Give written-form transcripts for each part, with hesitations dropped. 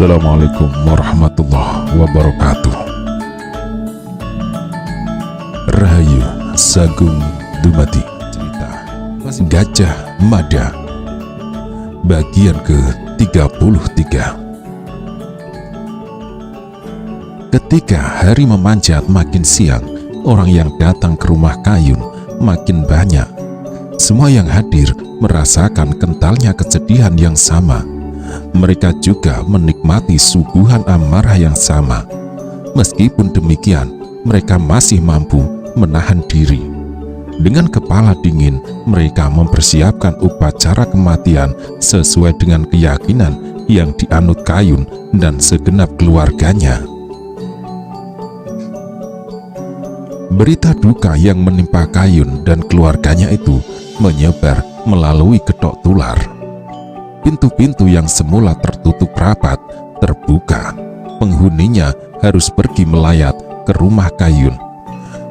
Assalamualaikum warahmatullahi wabarakatuh. Rahayu Sagung Dumadi. Cerita Gajah Mada bagian ke-33. Ketika hari memanjat makin siang, orang yang datang ke rumah Kayun makin banyak. Semua yang hadir merasakan kentalnya kesedihan yang sama. Mereka juga menikmati suguhan amarah yang sama. Meskipun demikian, mereka masih mampu menahan diri. Dengan kepala dingin, mereka mempersiapkan upacara kematian sesuai dengan keyakinan yang dianut Kayun dan segenap keluarganya. Berita duka yang menimpa Kayun dan keluarganya itu menyebar melalui kedok tular. Pintu-pintu yang semula tertutup rapat terbuka. Penghuninya harus pergi melayat ke rumah Kayun.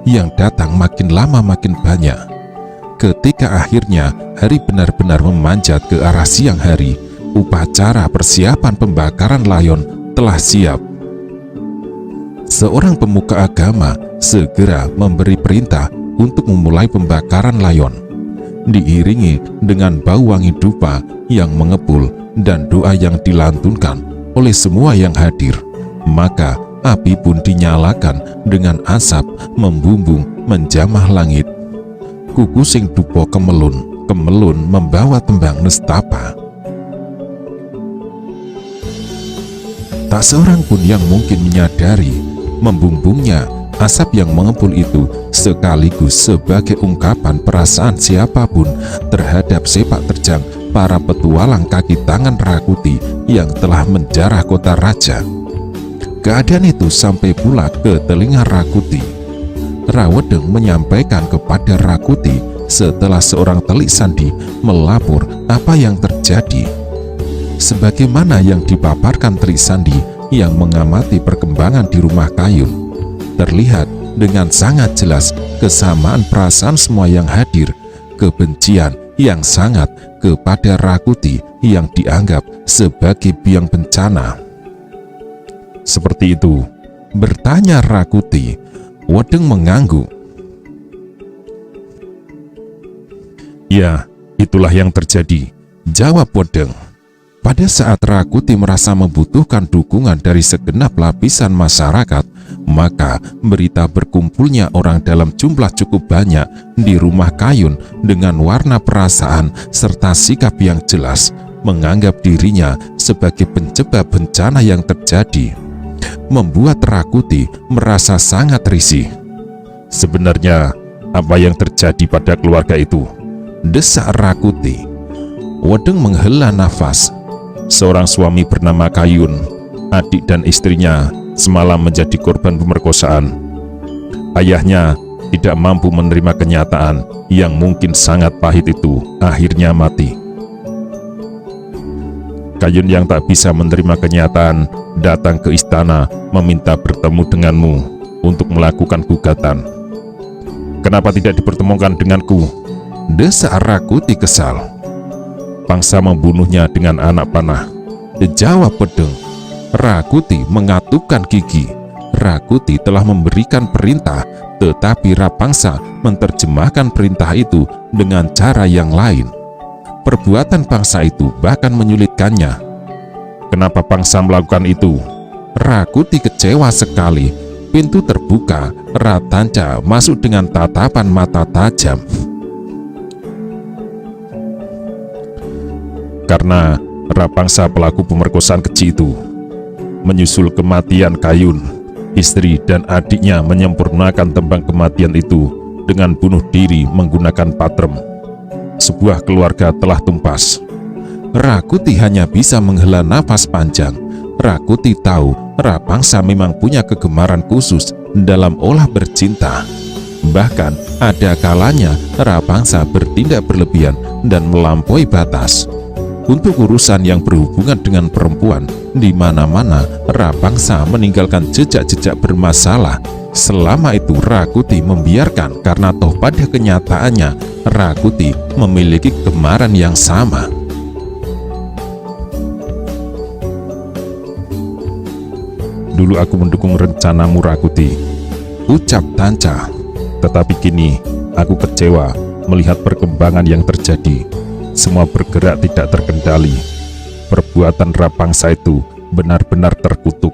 Yang datang makin lama makin banyak. Ketika akhirnya hari benar-benar memanjat ke arah siang hari, upacara persiapan pembakaran layon telah siap. Seorang pemuka agama segera memberi perintah untuk memulai pembakaran layon, diiringi dengan bau wangi dupa yang mengepul dan doa yang dilantunkan oleh semua yang hadir. Maka api pun dinyalakan dengan asap membumbung menjamah langit. Kuku sing dupa kemelun membawa tembang nestapa. Tak seorang pun yang mungkin menyadari membumbungnya asap yang mengepul itu sekaligus sebagai ungkapan perasaan siapapun terhadap sepak terjang para petualang kaki tangan Rakuti yang telah menjarah kota raja. Keadaan itu sampai pula ke telinga Rakuti. Rawedeng menyampaikan kepada Rakuti setelah seorang telik sandi melapor apa yang terjadi. Sebagaimana yang dipaparkan telik sandi yang mengamati perkembangan di rumah Kayun, terlihat dengan sangat jelas kesamaan perasaan semua yang hadir, kebencian yang sangat kepada Rakuti yang dianggap sebagai biang bencana. Seperti itu, bertanya Rakuti. Wedeng mengangguk. Ya, itulah yang terjadi, jawab Wedeng. Pada saat Rakuti merasa membutuhkan dukungan dari segenap lapisan masyarakat, maka berita berkumpulnya orang dalam jumlah cukup banyak di rumah Kayun dengan warna perasaan serta sikap yang jelas menganggap dirinya sebagai penyebab bencana yang terjadi, membuat Rakuti merasa sangat risih. Sebenarnya apa yang terjadi pada keluarga itu? Desak Rakuti. Wedeng menghela nafas. Seorang suami bernama Kayun, adik dan istrinya semalam menjadi korban pemerkosaan. Ayahnya tidak mampu menerima kenyataan yang mungkin sangat pahit itu, akhirnya mati. Kayun yang tak bisa menerima kenyataan datang ke istana meminta bertemu denganmu untuk melakukan gugatan. Kenapa tidak dipertemukan denganku? Desak Rakuti kesal. Bangsa membunuhnya dengan anak panah, jawab Wedeng. Rakuti mengatupkan gigi. Rakuti telah memberikan perintah, tetapi Rapangsa menerjemahkan perintah itu dengan cara yang lain. Perbuatan bangsa itu bahkan menyulitkannya. Kenapa bangsa melakukan itu? Rakuti kecewa sekali. Pintu terbuka, Ratanca masuk dengan tatapan mata tajam. Karena Rapangsa pelaku pemerkosaan keji itu. Menyusul kematian Kayun, istri dan adiknya menyempurnakan tembang kematian itu dengan bunuh diri menggunakan patrem. Sebuah keluarga telah tumpas. Rakuti hanya bisa menghela nafas panjang. Rakuti tahu Rapangsa memang punya kegemaran khusus dalam olah bercinta. Bahkan ada kalanya Rapangsa bertindak berlebihan dan melampaui batas. Untuk urusan yang berhubungan dengan perempuan, di mana-mana Rapangsa meninggalkan jejak-jejak bermasalah. Selama itu Rakuti membiarkan karena toh pada kenyataannya Rakuti memiliki kegemaran yang sama. dulu aku mendukung rencanamu, Rakuti," ucap Tanca. "Tetapi kini aku kecewa melihat perkembangan yang terjadi. Semua bergerak tidak terkendali. Perbuatan Rapangsa itu benar-benar terkutuk.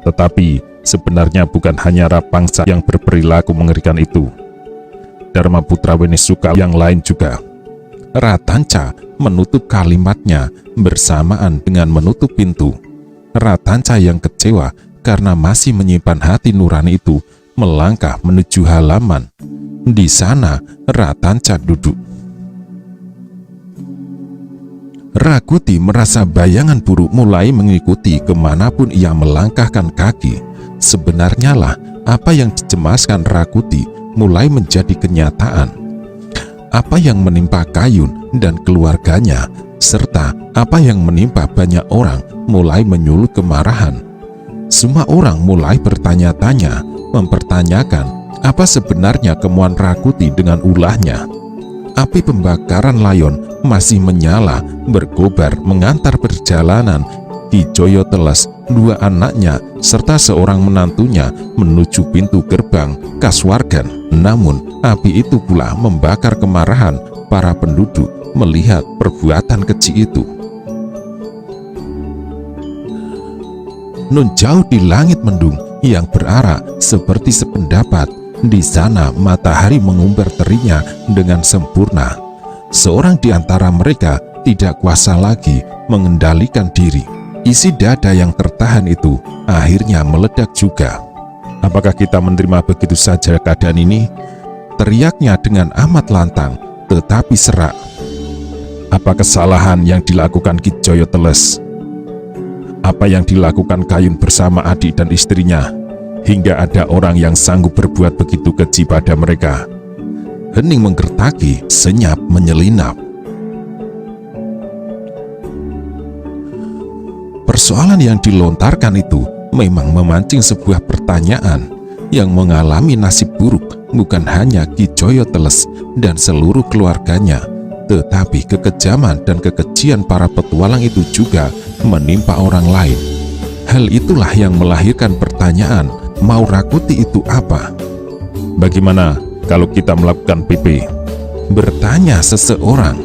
Tetapi sebenarnya bukan hanya Rapangsa yang berperilaku mengerikan itu. Dharma Putra Wenisuka yang lain juga." Ratanca menutup kalimatnya bersamaan dengan menutup pintu. Ratanca yang kecewa karena masih menyimpan hati nurani itu melangkah menuju halaman. Di sana Ratanca duduk. Rakuti merasa bayangan buruk mulai mengikuti kemanapun ia melangkahkan kaki. Sebenarnya lah apa yang dicemaskan Rakuti mulai menjadi kenyataan. Apa yang menimpa Kayun dan keluarganya, serta apa yang menimpa banyak orang mulai menyulut kemarahan. Semua orang mulai bertanya-tanya, mempertanyakan apa sebenarnya kemuan Rakuti dengan ulahnya. Api pembakaran layon masih menyala, berkobar mengantar perjalanan Ki Joyo Teles, dua anaknya, serta seorang menantunya menuju pintu gerbang Kasuwargan. Namun, api itu pula membakar kemarahan para penduduk melihat perbuatan keji itu. Nun jauh di langit mendung yang berarak seperti sependapat, di sana matahari mengumbar terinya dengan sempurna. Seorang di antara mereka tidak kuasa lagi mengendalikan diri. Isi dada yang tertahan itu akhirnya meledak juga. "Apakah kita menerima begitu saja keadaan ini?" teriaknya dengan amat lantang tetapi serak. "Apa kesalahan yang dilakukan Ki Joyo Teles? Apa yang dilakukan Kayun bersama adik dan istrinya, hingga ada orang yang sanggup berbuat begitu keji pada mereka?" Hening menggertaki, senyap menyelinap. Persoalan yang dilontarkan itu memang memancing sebuah pertanyaan. Yang mengalami nasib buruk bukan hanya Ki Joyo Teles dan seluruh keluarganya, tetapi kekejaman dan kekejian para petualang itu juga menimpa orang lain. Hal itulah yang melahirkan pertanyaan, mau Rakuti itu apa? "Bagaimana kalau kita melakukan PP?" bertanya seseorang.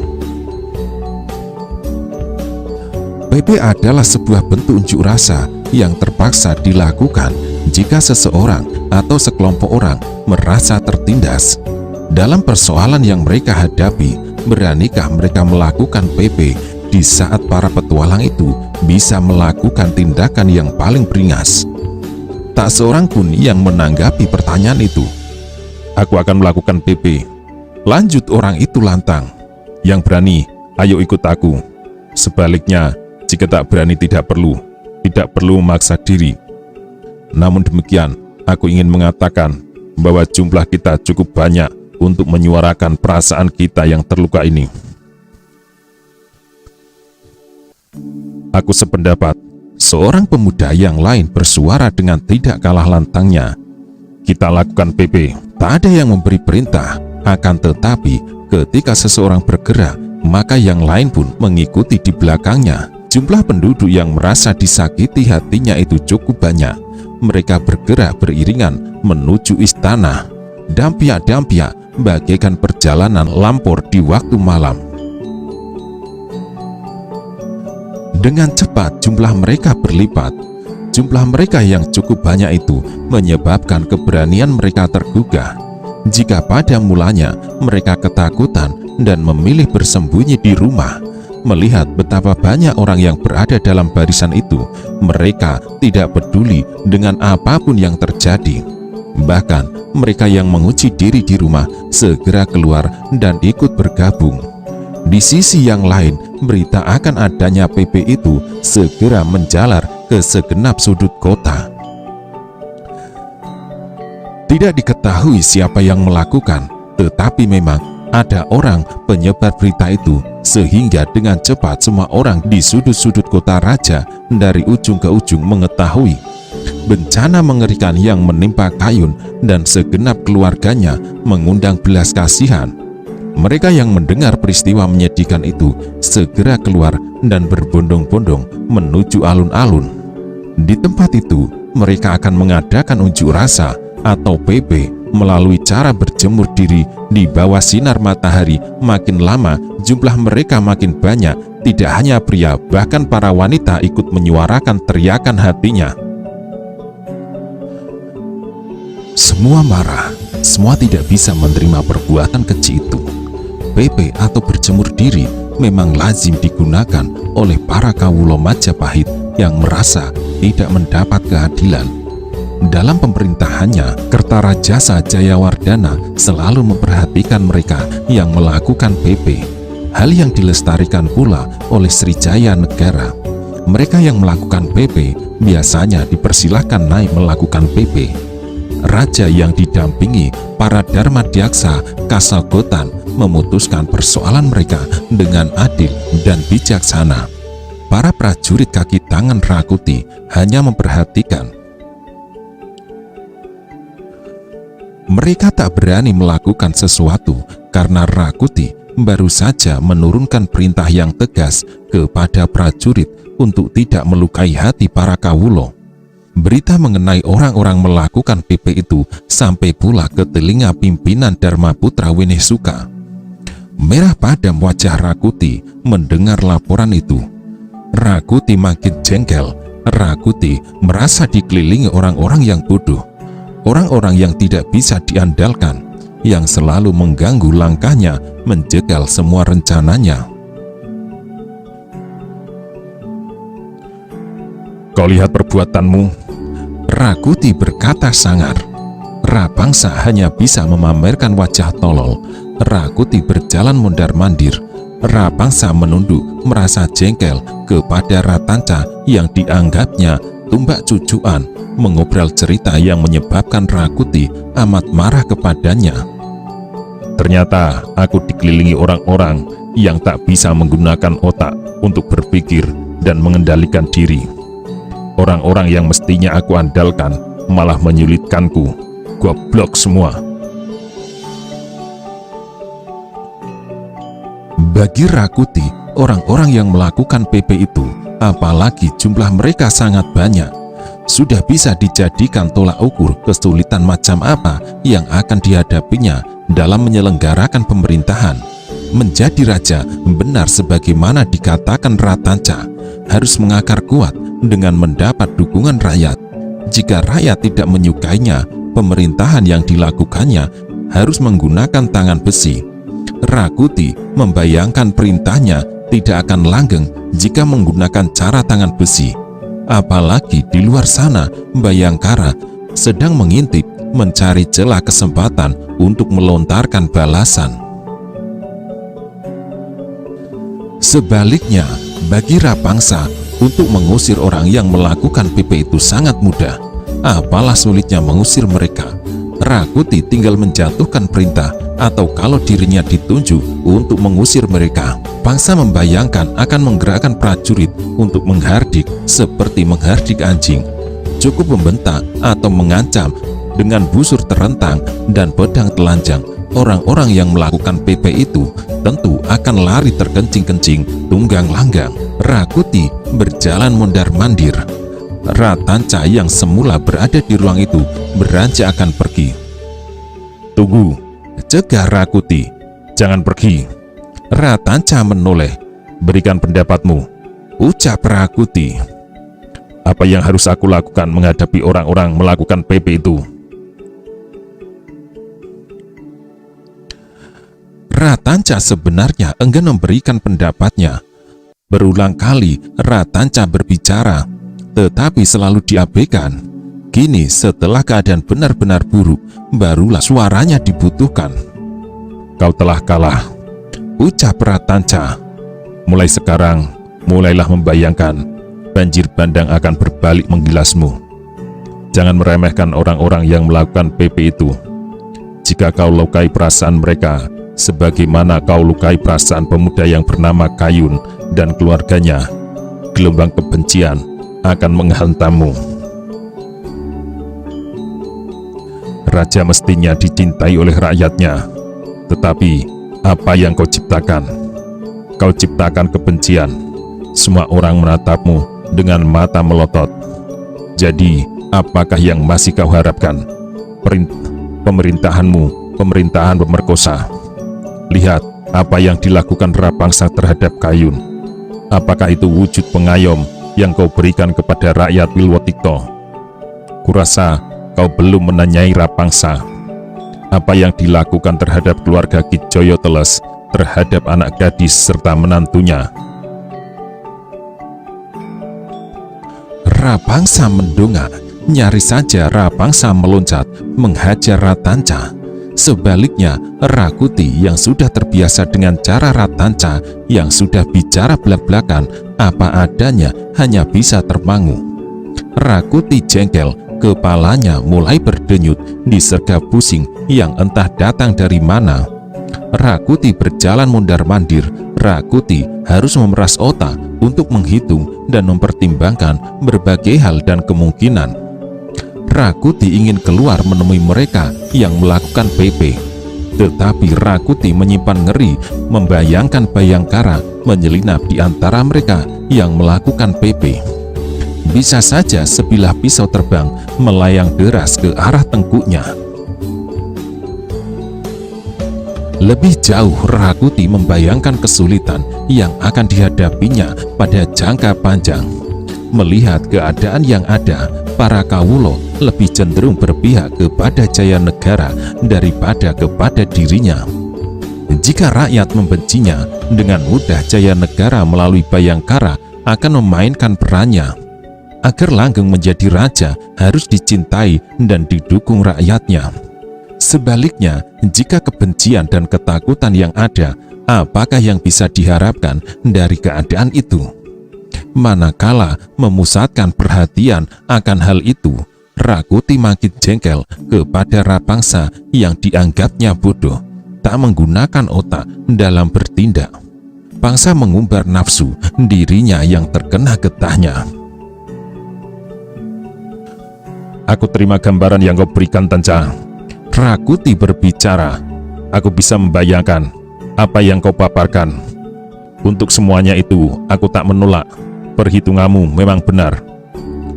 PP adalah sebuah bentuk unjuk rasa yang terpaksa dilakukan jika seseorang atau sekelompok orang merasa tertindas. Dalam persoalan yang mereka hadapi, beranikah mereka melakukan PP di saat para petualang itu bisa melakukan tindakan yang paling beringas? Tak seorang pun yang menanggapi pertanyaan itu. "Aku akan melakukan PP," lanjut orang itu lantang. "Yang berani, ayo ikut aku. Sebaliknya, jika tak berani tidak perlu memaksa diri. Namun demikian, aku ingin mengatakan bahwa jumlah kita cukup banyak untuk menyuarakan perasaan kita yang terluka ini. Aku sependapat." Seorang pemuda yang lain bersuara dengan tidak kalah lantangnya. "Kita lakukan PP." Tak ada yang memberi perintah, akan tetapi ketika seseorang bergerak, maka yang lain pun mengikuti di belakangnya. Jumlah penduduk yang merasa disakiti hatinya itu cukup banyak. Mereka bergerak beriringan menuju istana. Dampiak-dampiak bagaikan perjalanan lampor di waktu malam. Dengan cepat jumlah mereka berlipat. Jumlah mereka yang cukup banyak itu menyebabkan keberanian mereka tergugah. Jika pada mulanya mereka ketakutan dan memilih bersembunyi di rumah, melihat betapa banyak orang yang berada dalam barisan itu, mereka tidak peduli dengan apapun yang terjadi. Bahkan mereka yang menguji diri di rumah segera keluar dan ikut bergabung. Di sisi yang lain, berita akan adanya PP itu segera menjalar ke segenap sudut kota. Tidak diketahui siapa yang melakukan, tetapi memang ada orang penyebar berita itu, sehingga dengan cepat semua orang di sudut-sudut kota raja dari ujung ke ujung mengetahui bencana mengerikan yang menimpa Kayun dan segenap keluarganya mengundang belas kasihan. Mereka yang mendengar peristiwa menyedihkan itu segera keluar dan berbondong-bondong menuju alun-alun. Di tempat itu, mereka akan mengadakan unjuk rasa atau PP melalui cara berjemur diri di bawah sinar matahari. Makin lama jumlah mereka makin banyak. Tidak hanya pria, bahkan para wanita ikut menyuarakan teriakan hatinya. Semua marah, semua tidak bisa menerima perbuatan keji itu. PP atau berjemur diri memang lazim digunakan oleh para kawula Majapahit yang merasa tidak mendapat keadilan. Dalam pemerintahannya, Kertarajasa Jayawardana selalu memperhatikan mereka yang melakukan PP. Hal yang dilestarikan pula oleh Srijaya Negara. Mereka yang melakukan PP biasanya dipersilahkan naik melakukan PP. Raja yang didampingi para Dharmadiaksa Kasagotan memutuskan persoalan mereka dengan adil dan bijaksana. Para prajurit kaki tangan Rakuti hanya memperhatikan. Mereka tak berani melakukan sesuatu karena Rakuti baru saja menurunkan perintah yang tegas kepada prajurit untuk tidak melukai hati para kawulo. Berita mengenai orang-orang melakukan PP itu sampai pula ke telinga pimpinan Dharmaputra Winesuka. Merah padam wajah Rakuti mendengar laporan itu. Rakuti makin jengkel. Rakuti merasa dikelilingi orang-orang yang bodoh, orang-orang yang tidak bisa diandalkan, yang selalu mengganggu langkahnya, menjegal semua rencananya. Kau lihat perbuatanmu, Rakuti berkata sangar. Rabangsa hanya bisa memamerkan wajah tolol. Rakuti berjalan mondar-mandir. Rabangsa menunduk, merasa jengkel kepada Ratanca yang dianggapnya tumbak cucuan, mengobrol cerita yang menyebabkan Rakuti amat marah kepadanya. Ternyata aku dikelilingi orang-orang yang tak bisa menggunakan otak untuk berpikir dan mengendalikan diri. Orang-orang yang mestinya aku andalkan malah menyulitkanku. Goblok semua. Bagi Rakuti, orang-orang yang melakukan PP itu, apalagi jumlah mereka sangat banyak, sudah bisa dijadikan tolak ukur kesulitan macam apa yang akan dihadapinya dalam menyelenggarakan pemerintahan. Menjadi raja benar sebagaimana dikatakan Ratanca, harus mengakar kuat dengan mendapat dukungan rakyat. Jika rakyat tidak menyukainya, pemerintahan yang dilakukannya harus menggunakan tangan besi. Rakuti membayangkan perintahnya tidak akan langgeng jika menggunakan cara tangan besi. Apalagi di luar sana, Bayangkara sedang mengintip, mencari celah kesempatan untuk melontarkan balasan. Sebaliknya, bagi Rabangsa, untuk mengusir orang yang melakukan PP itu sangat mudah. Apalah sulitnya mengusir mereka. Rakuti tinggal menjatuhkan perintah, atau kalau dirinya ditunjuk untuk mengusir mereka. Bangsa membayangkan akan menggerakkan prajurit untuk menghardik seperti menghardik anjing. Cukup membentak atau mengancam dengan busur terentang dan pedang telanjang. Orang-orang yang melakukan PP itu tentu akan lari terkencing-kencing, tunggang langgang. Rakuti berjalan mondar-mandir. Ratanca yang semula berada di ruang itu beranjak akan pergi. Tunggu, cegah Rakuti. Jangan pergi. Ratanca menoleh. Berikan pendapatmu, ucap Rakuti. Apa yang harus aku lakukan menghadapi orang-orang melakukan PP itu? Ratanca sebenarnya enggan memberikan pendapatnya. Berulang kali Ratanca berbicara, tetapi selalu diabaikan. Kini setelah keadaan benar-benar buruk, barulah suaranya dibutuhkan. Kau telah kalah, ucap Ratanca. Mulai sekarang, mulailah membayangkan banjir bandang akan berbalik menggilasmu. Jangan meremehkan orang-orang yang melakukan PP itu. Jika kau lukai perasaan mereka, sebagaimana kau lukai perasaan pemuda yang bernama Kayun dan keluarganya, gelombang kebencian akan menghantammu. Raja mestinya dicintai oleh rakyatnya, tetapi apa yang kau ciptakan? Kau ciptakan kebencian. Semua orang menatapmu dengan mata melotot. Jadi, Apakah yang masih kau harapkan? Pemerintahanmu, pemerintahan pemerkosa. Lihat apa yang dilakukan Rapangsa terhadap Kayun. Apakah itu wujud pengayom yang kau berikan kepada rakyat Wilwotikto? Kurasa kau belum menanyai Rapangsa. Apa yang dilakukan terhadap keluarga Kijoyo Teles, terhadap anak gadis serta menantunya? Rapangsa mendongak. Nyaris saja Rapangsa meloncat menghajar Ratanca. Sebaliknya, Rakuti yang sudah terbiasa dengan cara Ratanca yang sudah bicara belak-belakan apa adanya hanya bisa termangu. Rakuti jengkel, kepalanya mulai berdenyut disergap pusing yang entah datang dari mana. Rakuti berjalan mondar-mandir. Rakuti harus memeras otak untuk menghitung dan mempertimbangkan berbagai hal dan kemungkinan. Rakuti ingin keluar menemui mereka yang melakukan PP. Tetapi Rakuti menyimpan ngeri membayangkan Bayangkara menyelinap di antara mereka yang melakukan PP. Bisa saja sebilah pisau terbang melayang deras ke arah tengkuknya. Lebih jauh Rakuti membayangkan kesulitan yang akan dihadapinya pada jangka panjang. Melihat keadaan yang ada, para kawulo lebih cenderung berpihak kepada Jayanegara daripada kepada dirinya. Jika rakyat membencinya, dengan mudah Jayanegara melalui Bayangkara akan memainkan perannya. Agar langgeng menjadi raja harus dicintai dan didukung rakyatnya. Sebaliknya, jika kebencian dan ketakutan yang ada, apakah yang bisa diharapkan dari keadaan itu? Manakala memusatkan perhatian akan hal itu, Rakuti makin jengkel kepada Rapangsa yang dianggapnya bodoh, tak menggunakan otak dalam bertindak. Pangsa mengumbar nafsu dirinya yang terkena getahnya. Aku terima gambaran yang kau berikan, Tanca. Rakuti berbicara. Aku bisa membayangkan apa yang kau paparkan. Untuk semuanya itu, aku tak menolak. Perhitunganmu memang benar.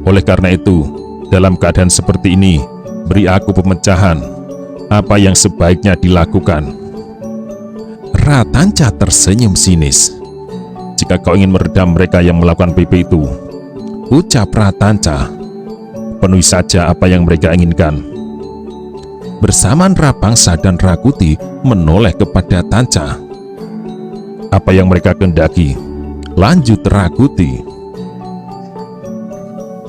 Oleh karena itu, dalam keadaan seperti ini, beri aku pemecahan. Apa yang sebaiknya dilakukan? Ratanca tersenyum sinis. Jika kau ingin meredam mereka yang melakukan PP itu, ucap Ratanca, penuhi saja apa yang mereka inginkan. Bersamaan Rapangsa dan Rakuti menoleh kepada Tanca. Apa yang mereka kehendaki? Lanjut Rakuti.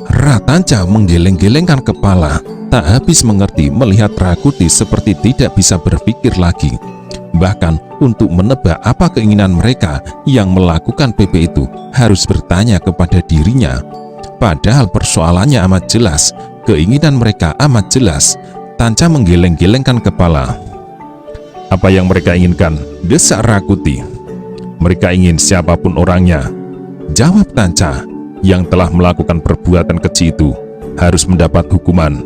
Ratanca menggeleng-gelengkan kepala, tak habis mengerti melihat Rakuti seperti tidak bisa berpikir lagi. Bahkan untuk menebak apa keinginan mereka yang melakukan PP itu harus bertanya kepada dirinya. Padahal persoalannya amat jelas, keinginan mereka amat jelas. Tanca menggeleng-gelengkan kepala. Apa yang mereka inginkan? Desak Rakuti. Mereka ingin siapapun orangnya. Jawab Tanca. Yang telah melakukan perbuatan keji itu harus mendapat hukuman.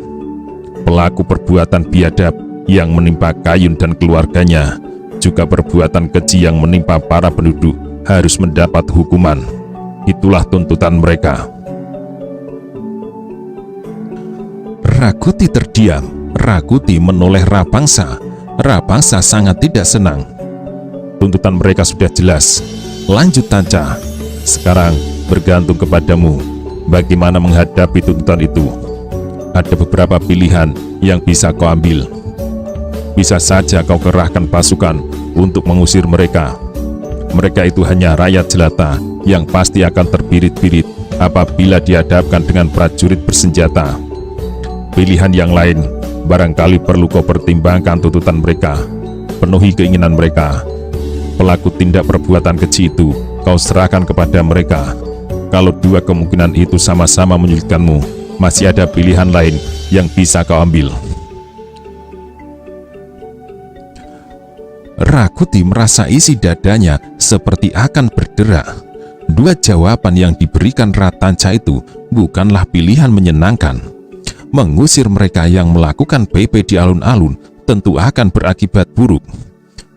Pelaku perbuatan biadab yang menimpa Kayun dan keluarganya, juga perbuatan keji yang menimpa para penduduk harus mendapat hukuman. Itulah tuntutan mereka. Rakuti terdiam. Rakuti menoleh Rapangsa. Rapangsa sangat tidak senang. Tuntutan mereka sudah jelas. Lanjut Tanca. Sekarang bergantung kepadamu bagaimana menghadapi tuntutan itu. Ada beberapa pilihan yang bisa kau ambil. Bisa saja kau kerahkan pasukan untuk mengusir mereka. Mereka itu hanya rakyat jelata yang pasti akan terbirit-birit apabila dihadapkan dengan prajurit bersenjata. Pilihan yang lain, barangkali perlu kau pertimbangkan tuntutan mereka. Penuhi keinginan mereka. Pelaku tindak perbuatan keji itu kau serahkan kepada mereka. Kalau dua kemungkinan itu sama-sama menyulitkanmu, masih ada pilihan lain yang bisa kau ambil. Rakuti merasa isi dadanya seperti akan berderak. Dua jawaban yang diberikan Ratanca itu bukanlah pilihan menyenangkan. Mengusir mereka yang melakukan PP di alun-alun tentu akan berakibat buruk.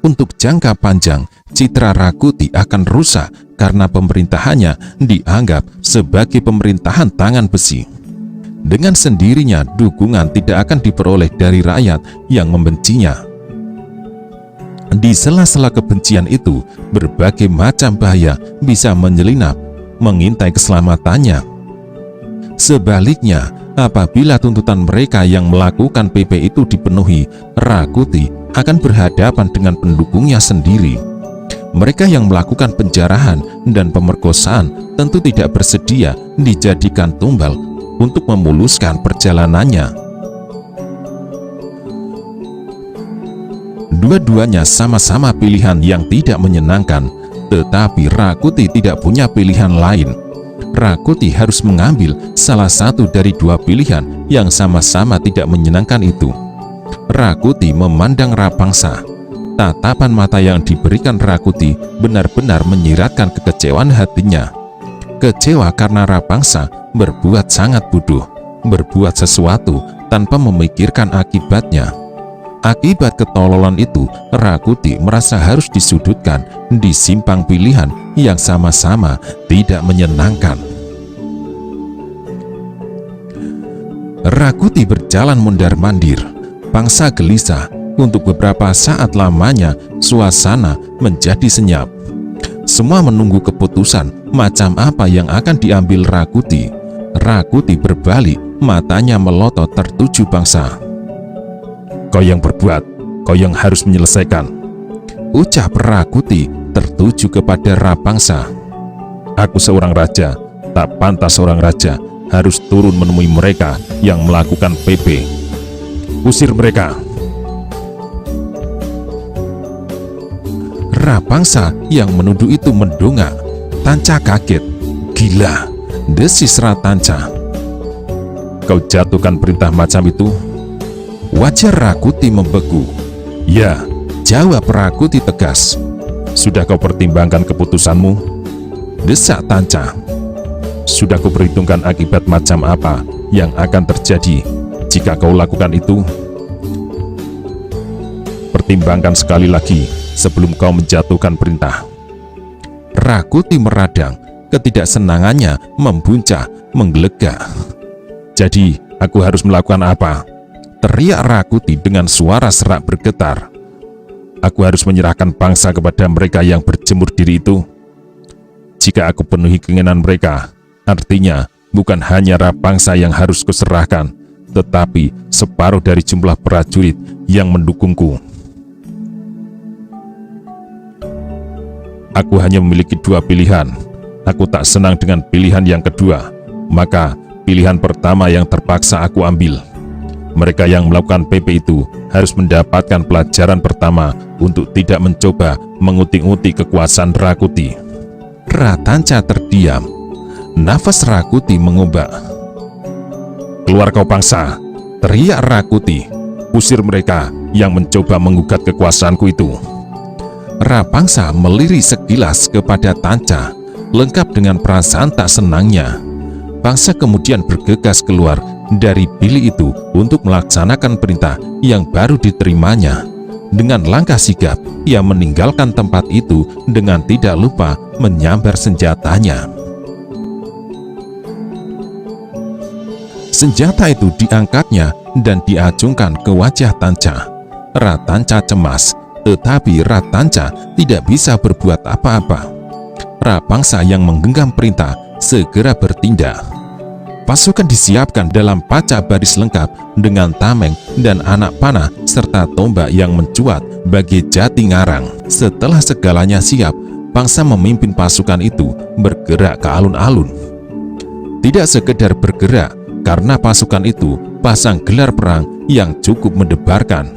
Untuk jangka panjang, citra Rakuti akan rusak karena pemerintahannya dianggap sebagai pemerintahan tangan besi. Dengan sendirinya dukungan tidak akan diperoleh dari rakyat yang membencinya. Di sela-sela kebencian itu, berbagai macam bahaya bisa menyelinap, mengintai keselamatannya. Sebaliknya, apabila tuntutan mereka yang melakukan PP itu dipenuhi, Rakuti akan berhadapan dengan pendukungnya sendiri. Mereka yang melakukan penjarahan dan pemerkosaan tentu tidak bersedia dijadikan tumbal untuk memuluskan perjalanannya. Dua-duanya sama-sama pilihan yang tidak menyenangkan, tetapi Rakuti tidak punya pilihan lain. Rakuti harus mengambil salah satu dari dua pilihan yang sama-sama tidak menyenangkan itu. Rakuti memandang Rapangsa. Tatapan mata yang diberikan Rakuti benar-benar menyiratkan kekecewaan hatinya. Kecewa karena Rapangsa berbuat sangat bodoh, berbuat sesuatu tanpa memikirkan akibatnya. Akibat ketololan itu, Rakuti merasa harus disudutkan di simpang pilihan yang sama-sama tidak menyenangkan. Rakuti berjalan mondar-mandir, Pangsa gelisah. Untuk beberapa saat lamanya, suasana menjadi senyap. Semua menunggu keputusan macam apa yang akan diambil Rakuti. Rakuti berbalik, matanya melotot tertuju Pangsa. "Kau yang berbuat, kau yang harus menyelesaikan," ucap Rakuti tertuju kepada Rapangsa. "Aku seorang raja, tak pantas seorang raja harus turun menemui mereka yang melakukan PP. Usir mereka." Rapangsa yang menuduh itu mendongak. Tanca kaget. "Gila," desis Ratanca. "Kau jatuhkan perintah macam itu?" Wajah Rakuti membeku. "Ya," jawab Rakuti tegas. "Sudah kau pertimbangkan keputusanmu?" desak Tanca. "Sudah kau perhitungkan akibat macam apa yang akan terjadi jika kau lakukan itu? Pertimbangkan sekali lagi sebelum kau menjatuhkan perintah." Rakuti meradang, ketidaksenangannya membuncah, menggelegak. "Jadi, aku harus melakukan apa?" teriak Rakuti dengan suara serak bergetar. "Aku harus menyerahkan Pangsa kepada mereka yang berjemur diri itu? Jika aku penuhi keinginan mereka, artinya bukan hanya Rapangsa yang harus kuserahkan, tetapi separuh dari jumlah prajurit yang mendukungku. Aku hanya memiliki dua pilihan. Aku tak senang dengan pilihan yang kedua, maka pilihan pertama yang terpaksa aku ambil. Mereka yang melakukan PP itu harus mendapatkan pelajaran pertama untuk tidak mencoba mengutik-utik kekuasaan Rakuti." Ratanca terdiam. Nafas Rakuti mengombak. "Keluar kau Pangsa!" teriak Rakuti. "Usir mereka yang mencoba menggugat kekuasaanku itu." Rapangsa melirik sekilas kepada Tanca, lengkap dengan perasaan tak senangnya. Pangsa kemudian bergegas keluar dari bilik itu untuk melaksanakan perintah yang baru diterimanya. Dengan langkah sigap, ia meninggalkan tempat itu dengan tidak lupa menyambar senjatanya. Senjata itu diangkatnya dan diacungkan ke wajah Tanca. Ratanca cemas, tetapi Ratanca tidak bisa berbuat apa-apa. Rapangsa yang menggenggam perintah segera bertindak. Pasukan disiapkan dalam pacak baris lengkap dengan tameng dan anak panah serta tombak yang mencuat bagi jati ngarang. Setelah segalanya siap, Pangsa memimpin pasukan itu bergerak ke alun-alun. Tidak sekedar bergerak, karena pasukan itu pasang gelar perang yang cukup mendebarkan.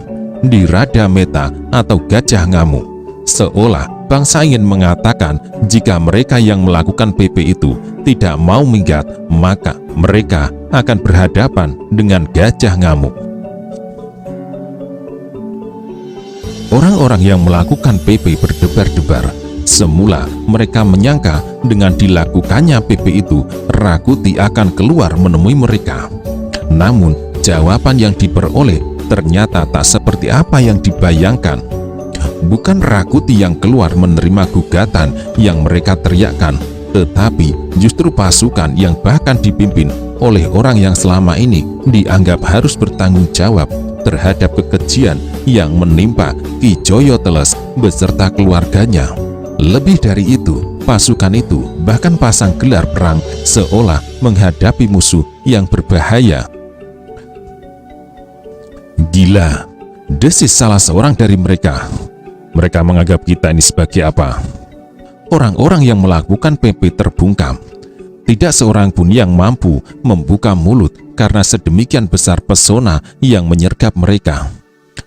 Di Rada Meta atau Gajah Ngamuk, seolah bangsa ingin mengatakan jika mereka yang melakukan PP itu tidak mau minggat, maka mereka akan berhadapan dengan Gajah Ngamuk. Orang-orang yang melakukan PP berdebar-debar. Semula mereka menyangka dengan dilakukannya PP itu, Rakuti akan keluar menemui mereka. Namun jawaban yang diperoleh ternyata tak seperti apa yang dibayangkan. Bukan Rakuti yang keluar menerima gugatan yang mereka teriakkan, tetapi justru pasukan yang bahkan dipimpin oleh orang yang selama ini dianggap harus bertanggung jawab terhadap kekejian yang menimpa Ki Joyo Teles beserta keluarganya. Lebih dari itu, pasukan itu bahkan pasang gelar perang seolah menghadapi musuh yang berbahaya. Gila, desis salah seorang dari mereka. Mereka menganggap kita ini sebagai apa? Orang-orang yang melakukan PP terbungkam. Tidak seorang pun yang mampu membuka mulut karena sedemikian besar pesona yang menyergap mereka.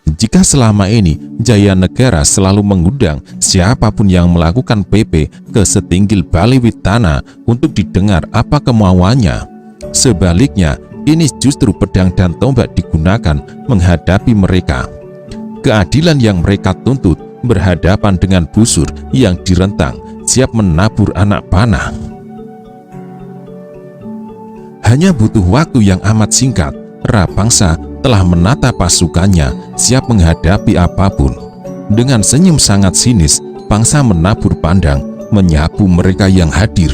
Jika selama ini Jaya Negara selalu mengundang siapapun yang melakukan PP ke setinggil Baliwitana untuk didengar apa kemauannya, sebaliknya ini justru pedang dan tombak digunakan menghadapi mereka. Keadilan yang mereka tuntut berhadapan dengan busur yang direntang, siap menabur anak panah. Hanya butuh waktu yang amat singkat, Rapangsa telah menata pasukannya siap menghadapi apapun. Dengan senyum sangat sinis, Pangsa menabur pandang menyapu mereka yang hadir.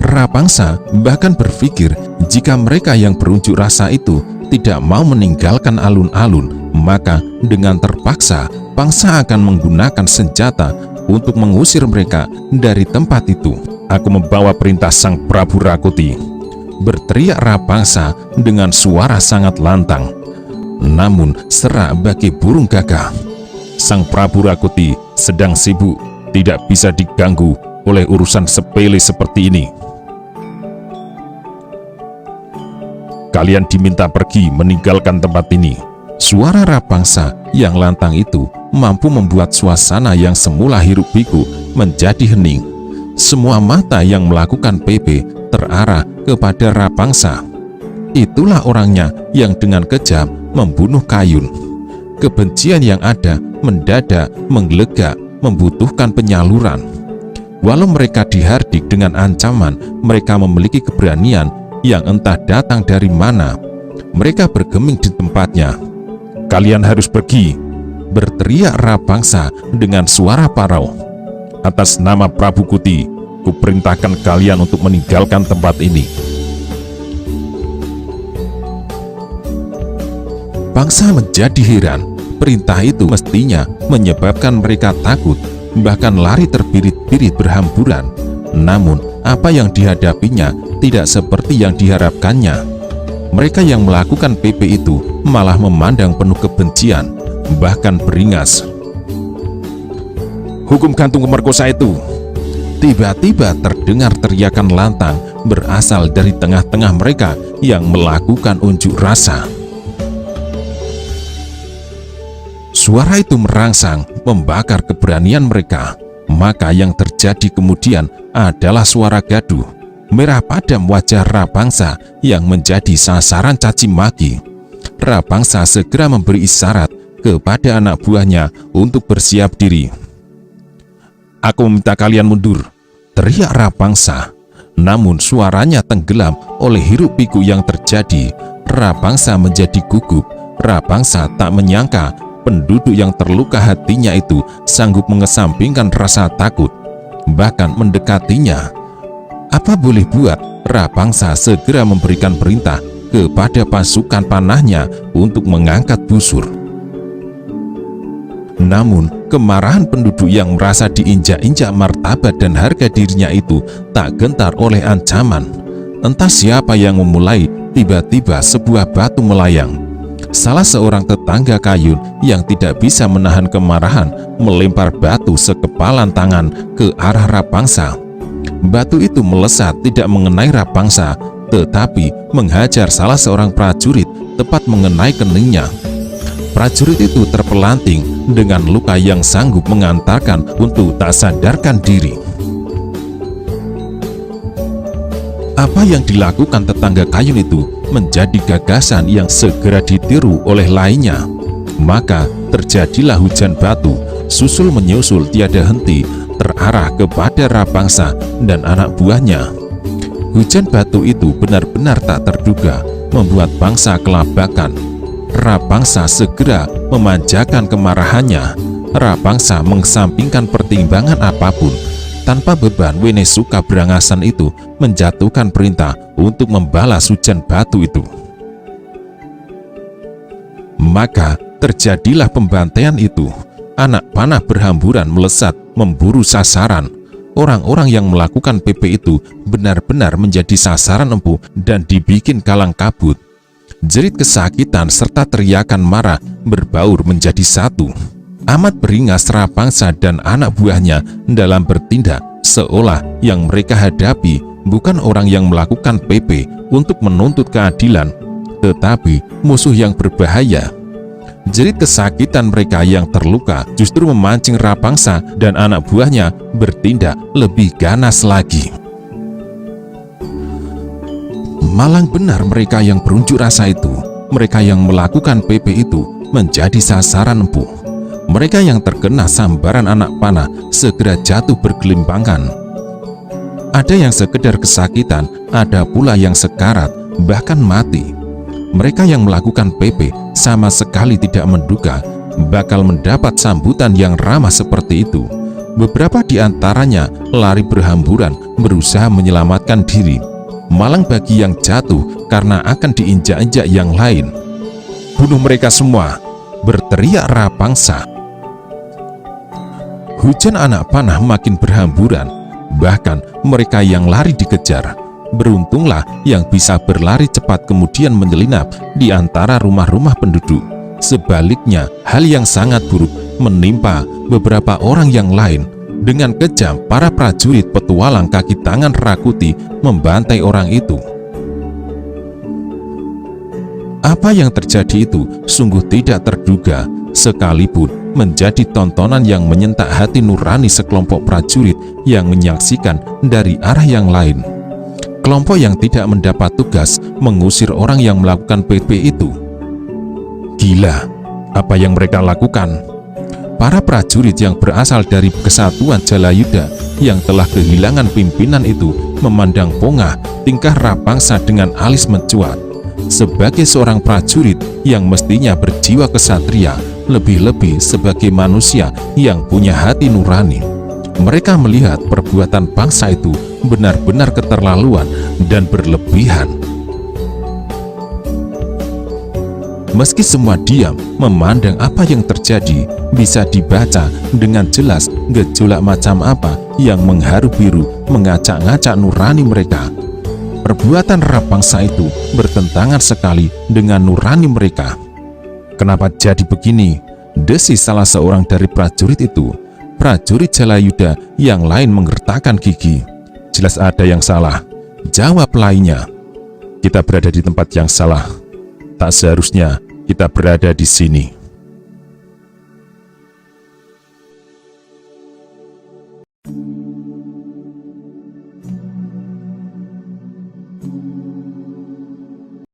Rapangsa bahkan berpikir jika mereka yang berunjuk rasa itu tidak mau meninggalkan alun-alun, maka dengan terpaksa Pangsa akan menggunakan senjata untuk mengusir mereka dari tempat itu. Aku membawa perintah Sang Prabu Rakuti, berteriak Rapangsa dengan suara sangat lantang, namun serak bagi burung gagak. Sang Prabu Rakuti sedang sibuk, tidak bisa diganggu oleh urusan sepele seperti ini. Kalian diminta pergi meninggalkan tempat ini. Suara Rapangsa yang lantang itu mampu membuat suasana yang semula hiruk-pikuk menjadi hening. Semua mata yang melakukan PP terarah kepada Rapangsa. Itulah orangnya yang dengan kejam membunuh Kayun. Kebencian yang ada mendadak menggelegak, membutuhkan penyaluran. Walau mereka dihardik dengan ancaman, mereka memiliki keberanian yang entah datang dari mana. Mereka bergeming di tempatnya. Kalian harus pergi, berteriak Rapangsa dengan suara parau. Atas nama Prabu Kuti, kuperintahkan kalian untuk meninggalkan tempat ini. Pangsa menjadi heran. Perintah itu mestinya menyebabkan mereka takut, bahkan lari terbirit-birit berhamburan. Namun, apa yang dihadapinya tidak seperti yang diharapkannya. Mereka yang melakukan PP itu malah memandang penuh kebencian, bahkan beringas. Hukum gantung pemerkosa itu. Tiba-tiba terdengar teriakan lantang berasal dari tengah-tengah mereka yang melakukan unjuk rasa. Suara itu merangsang, membakar keberanian mereka. Maka yang terjadi kemudian adalah suara gaduh. Merah padam wajah Rapangsa yang menjadi sasaran caci maki. Rapangsa segera memberi isyarat kepada anak buahnya untuk bersiap diri. Aku meminta kalian mundur, teriak Rapangsa. Namun suaranya tenggelam oleh hiruk-pikuk yang terjadi. Rapangsa menjadi gugup. Rapangsa tak menyangka penduduk yang terluka hatinya itu sanggup mengesampingkan rasa takut, bahkan mendekatinya. Apa boleh buat, Rapangsa segera memberikan perintah kepada pasukan panahnya untuk mengangkat busur. Namun, kemarahan penduduk yang merasa diinjak-injak martabat dan harga dirinya itu tak gentar oleh ancaman. Entah siapa yang memulai, tiba-tiba sebuah batu melayang. Salah seorang tetangga Kayun yang tidak bisa menahan kemarahan melempar batu sekepalan tangan ke arah Rapangsa. Batu itu melesat tidak mengenai Rapangsa, tetapi menghajar salah seorang prajurit tepat mengenai keningnya. Prajurit itu terpelanting dengan luka yang sanggup mengantarkan untuk tak sadarkan diri. Apa yang dilakukan tetangga Kayun itu menjadi gagasan yang segera ditiru oleh lainnya. Maka terjadilah hujan batu, susul menyusul tiada henti, terarah kepada Rapangsa dan anak buahnya. Hujan batu itu benar-benar tak terduga, membuat bangsa kelabakan. Rapangsa segera memanjakan kemarahannya. Rapangsa mengesampingkan pertimbangan apapun. Tanpa beban, Wene Suka Brangasan itu menjatuhkan perintah untuk membalas hujan batu itu. Maka terjadilah pembantaian itu. Anak panah berhamburan melesat memburu sasaran. Orang-orang yang melakukan PP itu benar-benar menjadi sasaran empuk dan dibikin kalang kabut. Jerit kesakitan serta teriakan marah berbaur menjadi satu. Amat beringas Rapangsa dan anak buahnya dalam bertindak seolah yang mereka hadapi bukan orang yang melakukan PP untuk menuntut keadilan, tetapi musuh yang berbahaya. Jerit kesakitan mereka yang terluka justru memancing Rapangsa dan anak buahnya bertindak lebih ganas lagi. Malang benar mereka yang berunjuk rasa itu, mereka yang melakukan PP itu menjadi sasaran empuk. Mereka yang terkena sambaran anak panah segera jatuh bergelimpangan. Ada yang sekedar kesakitan, ada pula yang sekarat, bahkan mati. Mereka yang melakukan PP sama sekali tidak menduga bakal mendapat sambutan yang ramah seperti itu. Beberapa di antaranya lari berhamburan berusaha menyelamatkan diri. Malang bagi yang jatuh karena akan diinjak-injak yang lain. "Bunuh mereka semua!" berteriak Rapangsa. Hujan anak panah makin berhamburan, bahkan mereka yang lari dikejar. Beruntunglah yang bisa berlari cepat kemudian menyelinap di antara rumah-rumah penduduk. Sebaliknya, hal yang sangat buruk menimpa beberapa orang yang lain. Dengan kejam, para prajurit petualang kaki tangan Rakuti membantai orang itu. Apa yang terjadi itu sungguh tidak terduga, sekalipun menjadi tontonan yang menyentak hati nurani sekelompok prajurit yang menyaksikan dari arah yang lain. Kelompok yang tidak mendapat tugas mengusir orang yang melakukan PP itu. Gila, apa yang mereka lakukan? Para prajurit yang berasal dari Kesatuan Jalayuda yang telah kehilangan pimpinan itu memandang pongah tingkah Rapangsa dengan alis mencuat. Sebagai seorang prajurit yang mestinya berjiwa kesatria, lebih-lebih sebagai manusia yang punya hati nurani, mereka melihat perbuatan bangsa itu benar-benar keterlaluan dan berlebihan. Meski semua diam memandang apa yang terjadi, bisa dibaca dengan jelas gejolak macam apa yang mengharu biru mengacak-ngacak nurani mereka. Perbuatan Rapangsa itu bertentangan sekali dengan nurani mereka. "Kenapa jadi begini?" desis salah seorang dari prajurit itu. Prajurit Jalayuda yang lain menggertakkan gigi. "Jelas ada yang salah," jawab lainnya. "Kita berada di tempat yang salah. Tak seharusnya kita berada di sini."